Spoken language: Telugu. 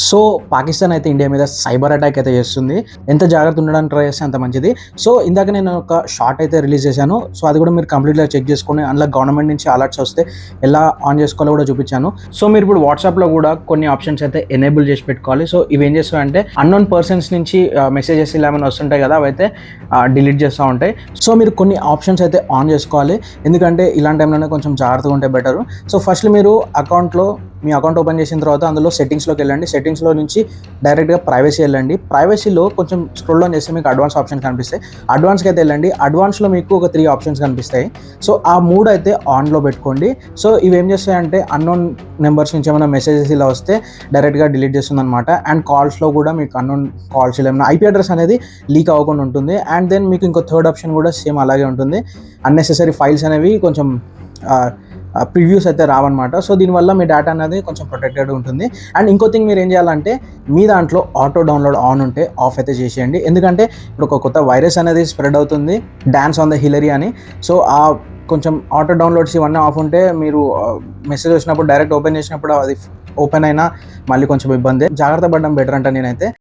సో పాకిస్తాన్ అయితే ఇండియా మీద సైబర్ అటాక్ అయితే చేస్తుంది. ఎంత జాగ్రత్త ఉండడానికి ట్రై చేస్తే అంత మంచిది. సో ఇందాక నేను ఒక షార్ట్ అయితే రిలీజ్ చేశాను. సో అది కూడా మీరు కంప్లీట్‌గా చెక్ చేసుకొని అందులో గవర్నమెంట్ నుంచి అలర్ట్స్ వస్తే ఎలా ఆన్ చేసుకోవాలో కూడా చూపించాను. సో మీరు ఇప్పుడు వాట్సాప్‌లో కూడా కొన్ని ఆప్షన్స్ అయితే ఎనేబుల్ చేసి పెట్టుకోవాలి. సో ఇవి ఏం చేస్తాయంటే అన్నోన్ పర్సన్స్ నుంచి మెసేజెస్ ఇలా ఏమైనా వస్తుంటాయి కదా, అవైతే డిలీట్ చేస్తూ ఉంటాయి. సో మీరు కొన్ని ఆప్షన్స్ అయితే ఆన్ చేసుకోవాలి. ఎందుకంటే ఇలాంటి టైంలోనే కొంచెం జాగ్రత్తగా ఉంటే బెటరు. సో ఫస్ట్ మీరు మీ అకౌంట్ ఓపెన్ చేసిన తర్వాత అందులో సెట్టింగ్స్లోకి వెళ్ళండి. సెట్టింగ్స్లో నుంచి డైరెక్ట్గా ప్రైవసీ వెళ్ళండి. ప్రైవసీలో కొంచెం స్క్రోల్ డౌన్ చేస్తే మీకు అడ్వాన్స్ ఆప్షన్ కనిపిస్తాయి. అడ్వాన్స్కి అయితే వెళ్ళండి. అడ్వాన్స్లో మీకు ఒక 3 ఆప్షన్స్ కనిపిస్తాయి. సో ఆ 3 అయితే ఆన్లో పెట్టుకోండి. సో ఇవి ఏం చేస్తాయంటే అన్నోన్ నెంబర్స్ నుంచి ఏమైనా మెసేజెస్ ఇలా వస్తే డైరెక్ట్గా డిలీట్ చేస్తుంది అనమాట. అండ్ కాల్స్లో కూడా మీకు అన్నోన్ కాల్స్ ఏమైనా ఐపీ అడ్రస్ అనేది లీక్ అవ్వకుండా ఉంటుంది. అండ్ దెన్ మీకు ఇంకో థర్డ్ ఆప్షన్ కూడా సేమ్ అలాగే ఉంటుంది. అన్నెసెసరీ ఫైల్స్ అనేవి కొంచెం ప్రివ్యూస్ అయితే రావన్నమాట. సో దీనివల్ల మీ డేటా అనేది కొంచెం ప్రొటెక్టెడ్ ఉంటుంది. అండ్ ఇంకో థింగ్ మీరు ఏం చేయాలంటే మీ దాంట్లో ఆటో డౌన్లోడ్ ఆన్ ఉంటే ఆఫ్ అయితే చేసేయండి. ఎందుకంటే ఇప్పుడు ఒక కొత్త వైరస్ అనేది స్ప్రెడ్ అవుతుంది, డాన్స్ ఆన్ ద హిలరీ అని. సో కొంచెం ఆటో డౌన్లోడ్స్ ఇవన్నీ ఆఫ్ ఉంటే మీరు మెసేజ్ వచ్చినప్పుడు డైరెక్ట్ ఓపెన్ చేసినప్పుడు అది ఓపెన్ అయినా మళ్ళీ కొంచెం ఇబ్బంది. జాగ్రత్త పడడం బెటర్ అంట నేనైతే.